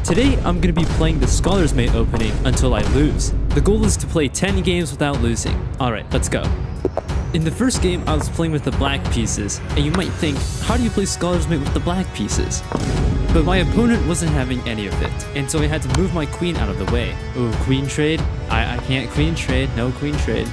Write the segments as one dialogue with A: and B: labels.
A: Today, I'm going to be playing the Scholar's Mate opening until I lose. The goal is to play 10 games without losing. Alright, let's go. In the first game, I was playing with the black pieces, and you might think, how do you play Scholar's Mate with the black pieces? But my opponent wasn't having any of it, and so I had to move my queen out of the way. Ooh, queen trade? I can't queen trade, no queen trade.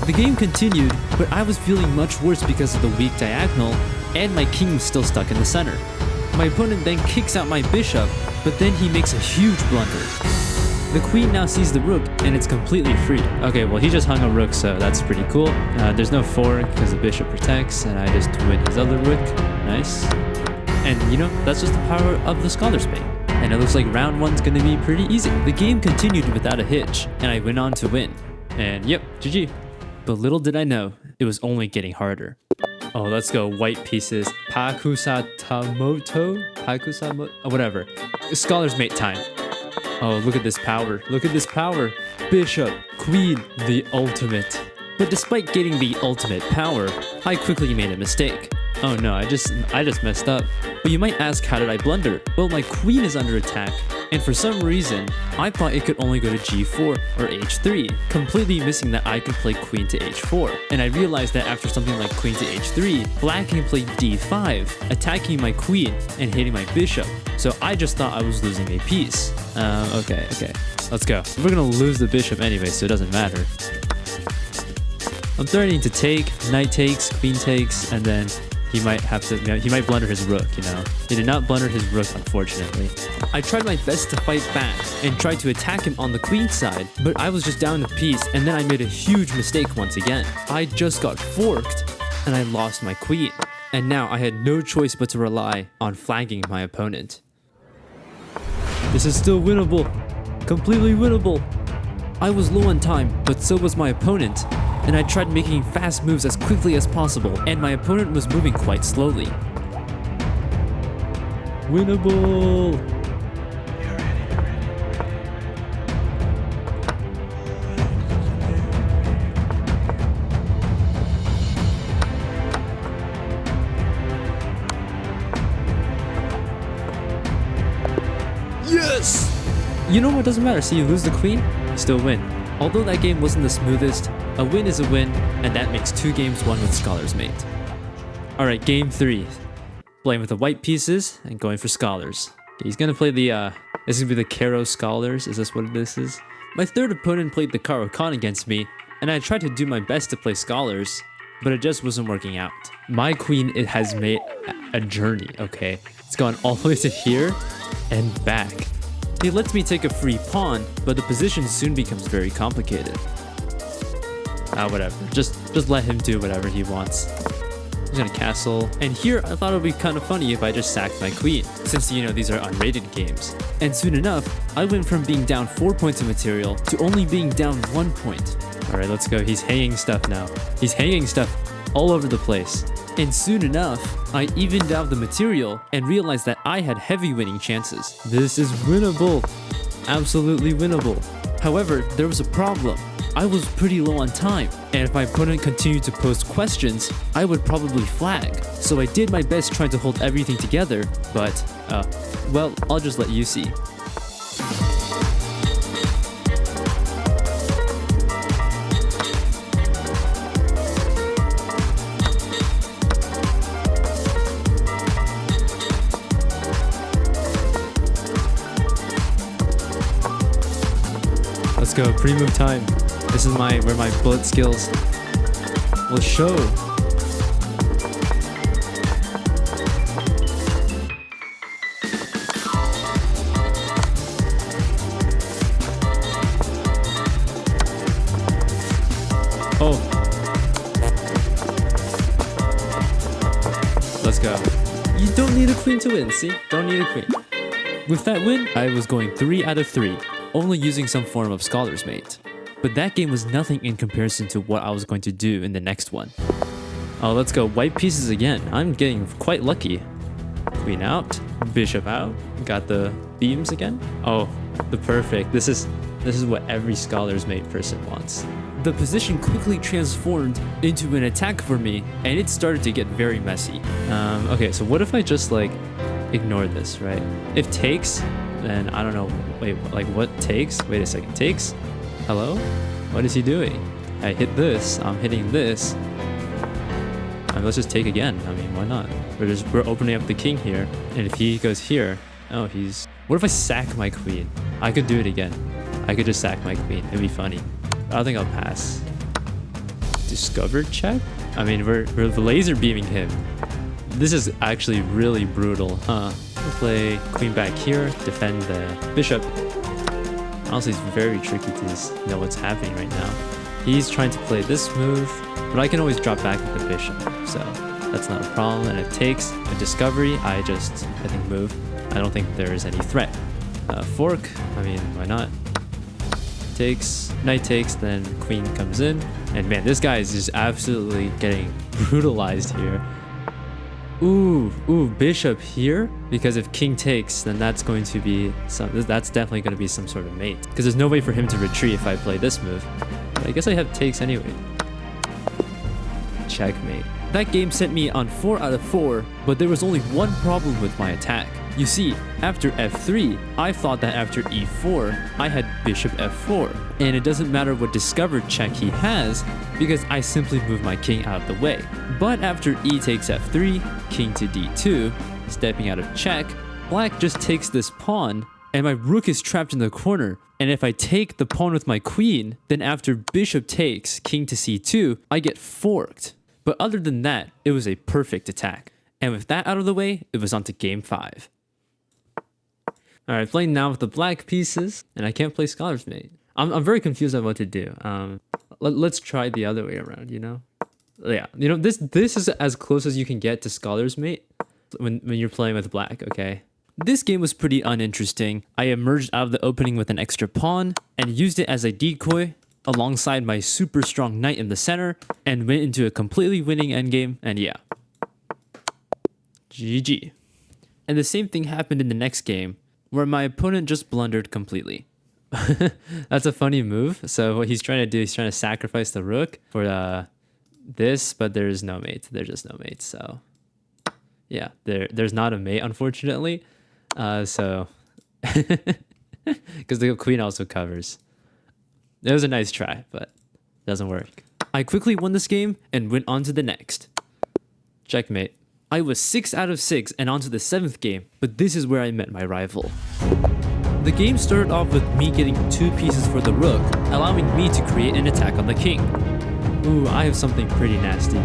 A: The game continued, but I was feeling much worse because of the weak diagonal, and my king was still stuck in the center. My opponent then kicks out my bishop, but then he makes a huge blunder. The queen now sees the rook, and it's completely free. Okay, well he just hung a rook, so that's pretty cool. There's no fork because the bishop protects, and I just win his other rook. Nice. And you know, that's just the power of the Scholar's Mate. And it looks like round one's gonna be pretty easy. The game continued without a hitch, and I went on to win. And yep, GG. But little did I know, it was only getting harder. Oh, let's go. White pieces. Whatever. Scholar's Mate time. Oh, look at this power. Look at this power. Bishop, queen, the ultimate. But despite getting the ultimate power, I quickly made a mistake. Oh no, I just messed up. But you might ask, how did I blunder? Well, my queen is under attack, and for some reason, I thought it could only go to g4 or h3, completely missing that I could play queen to h4. And I realized that after something like queen to h3, black can play d5, attacking my queen and hitting my bishop. So I just thought I was losing a piece. Okay, let's go. We're gonna lose the bishop anyway, so it doesn't matter. I'm threatening to take, knight takes, queen takes, and then he might have to, he might blunder his rook, you know. He did not blunder his rook, unfortunately. I tried my best to fight back and tried to attack him on the queen side, but I was just down a piece, and then I made a huge mistake once again. I just got forked, and I lost my queen. And now I had no choice but to rely on flagging my opponent. This is still winnable. Completely winnable. I was low on time, but so was my opponent. And I tried making fast moves as quickly as possible, and my opponent was moving quite slowly. Winnable! Yes! You know what, doesn't matter. See, you lose the queen, you still win. Although that game wasn't the smoothest, a win is a win, and that makes 2 games won with Scholar's Mate. Alright, game 3. Playing with the white pieces and going for Scholars. He's gonna play the, this is gonna be the Karo Scholars, is this what this is? My third opponent played the Karo-Kann against me, and I tried to do my best to play Scholars, but it just wasn't working out. My queen, it has made a journey, okay? It's gone all the way to here and back. He lets me take a free pawn, but the position soon becomes very complicated. Whatever. Just let him do whatever he wants. He's gonna castle. And here, I thought it would be kind of funny if I just sacked my queen, since, you know, these are unrated games. And soon enough, I went from being down 4 points of material to only being down 1 point. Alright, let's go. He's hanging stuff now. He's hanging stuff all over the place. And soon enough, I evened out the material and realized that I had heavy winning chances. This is winnable. Absolutely winnable. However, there was a problem. I was pretty low on time, and if my opponent continued to post questions, I would probably flag. So I did my best trying to hold everything together, but, well, I'll just let you see. Let's go, pre-move time. This is where my bullet skills will show. Oh. Let's go. You don't need a queen to win, see? Don't need a queen. With that win, I was going 3 out of 3, only using some form of Scholar's Mate. But that game was nothing in comparison to what I was going to do in the next one. Oh, let's go. White pieces again. I'm getting quite lucky. Queen out, bishop out. Got the beams again. Oh, the perfect. This is what every Scholar's Mate person wants. The position quickly transformed into an attack for me, and it started to get very messy. Okay, so what if I just like ignore this, right? If takes, then I don't know. Wait, like what takes? Wait a second. Takes? Hello? What is he doing? I hit this. I'm hitting this. And let's just take again. I mean, why not? We're opening up the king here. And if he goes here, oh, he's... What if I sack my queen? I could do it again. I could just sack my queen. It'd be funny. I don't think I'll pass. Discovered check? I mean, we're laser beaming him. This is actually really brutal, huh? We'll play queen back here, defend the bishop. Honestly, it's very tricky to know what's happening right now. He's trying to play this move, but I can always drop back with the bishop, so that's not a problem. And it takes a discovery. I think move. I don't think there is any threat. Fork, I mean, why not? Takes, knight takes, then queen comes in. And man, this guy is just absolutely getting brutalized here. Ooh, bishop here? Because if king takes, then that's going to be that's definitely going to be some sort of mate. Because there's no way for him to retreat if I play this move. But I guess I have takes anyway. Checkmate. That game sent me on 4 out of 4, but there was only one problem with my attack. You see, after f3, I thought that after e4, I had bishop f4. And it doesn't matter what discovered check he has, because I simply move my king out of the way. But after e takes f3, king to d2, stepping out of check, black just takes this pawn, and my rook is trapped in the corner. And if I take the pawn with my queen, then after bishop takes, king to c2, I get forked. But other than that, it was a perfect attack. And with that out of the way, it was on to game 5. Alright, playing now with the black pieces, and I can't play Scholar's Mate. I'm very confused on what to do. Let's try the other way around, you know? Yeah, you know, this is as close as you can get to Scholar's Mate when you're playing with black, okay? This game was pretty uninteresting. I emerged out of the opening with an extra pawn, and used it as a decoy, alongside my super strong knight in the center, and went into a completely winning endgame, and yeah. GG. And the same thing happened in the next game, where my opponent just blundered completely. That's a funny move. So what he's trying to do, he's trying to sacrifice the rook for this, but there's no mate. There's just no mate. So yeah, there's not a mate, unfortunately. So because the queen also covers. It was a nice try, but it doesn't work. I quickly won this game and went on to the next. Checkmate. I was 6 out of 6 and on to the 7th game, but this is where I met my rival. The game started off with me getting 2 pieces for the rook, allowing me to create an attack on the king. Ooh, I have something pretty nasty.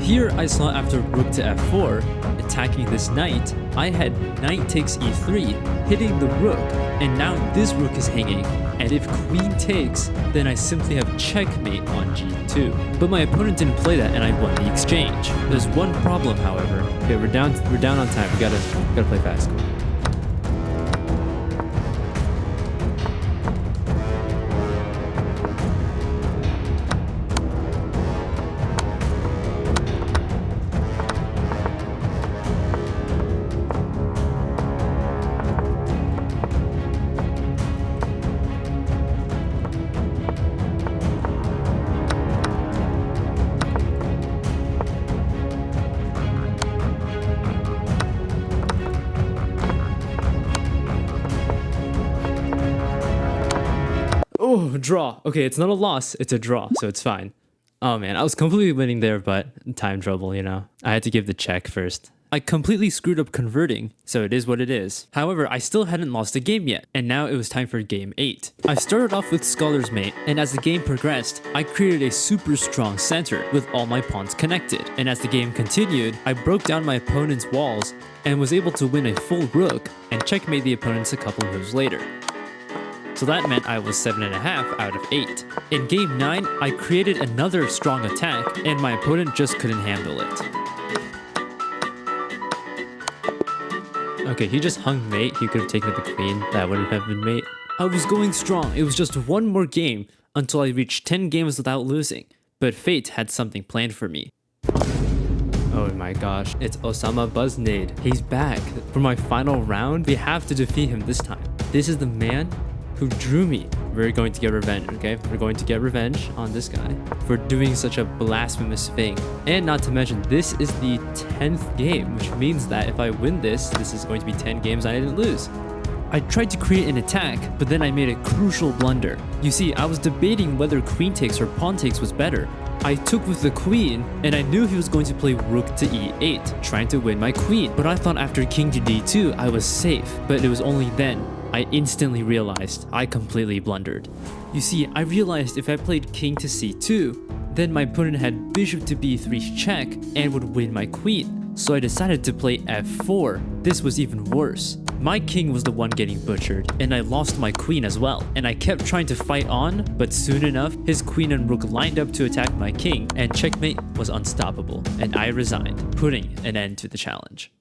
A: Here I saw after rook to f4, attacking this knight, I had knight takes e3, hitting the rook, and now this rook is hanging. And if queen takes, then I simply have checkmate on g2. But my opponent didn't play that and I won the exchange. There's one problem, however. Okay, we're down on time. We gotta play fast. Oh, draw. Okay, it's not a loss, it's a draw, so it's fine. Oh man, I was completely winning there, but time trouble, you know. I had to give the check first. I completely screwed up converting, so it is what it is. However, I still hadn't lost a game yet, and now it was time for game 8. I started off with Scholar's Mate, and as the game progressed, I created a super strong center with all my pawns connected. And as the game continued, I broke down my opponent's walls and was able to win a full rook and checkmate the opponents a couple moves later. So that meant I was 7.5 out of 8. In game 9, I created another strong attack, and my opponent just couldn't handle it. Okay, he just hung mate. He could have taken the queen. That wouldn't have been mate. I was going strong. It was just one more game until I reached 10 games without losing. But fate had something planned for me. Oh my gosh, it's Osama Buznade. He's back. For my final round, we have to defeat him this time. This is the man who drew me. We're going to get revenge, okay? We're going to get revenge on this guy for doing such a blasphemous thing. And not to mention, this is the 10th game, which means that if I win this, this is going to be 10 games I didn't lose. I tried to create an attack, but then I made a crucial blunder. You see, I was debating whether queen takes or pawn takes was better. I took with the queen, and I knew he was going to play rook to e8, trying to win my queen. But I thought after king to d2, I was safe. But it was only then I instantly realized I completely blundered. You see, I realized if I played king to c2, then my opponent had bishop to b3 check and would win my queen. So I decided to play f4. This was even worse. My king was the one getting butchered, and I lost my queen as well. And I kept trying to fight on, but soon enough, his queen and rook lined up to attack my king, and checkmate was unstoppable, and I resigned, putting an end to the challenge.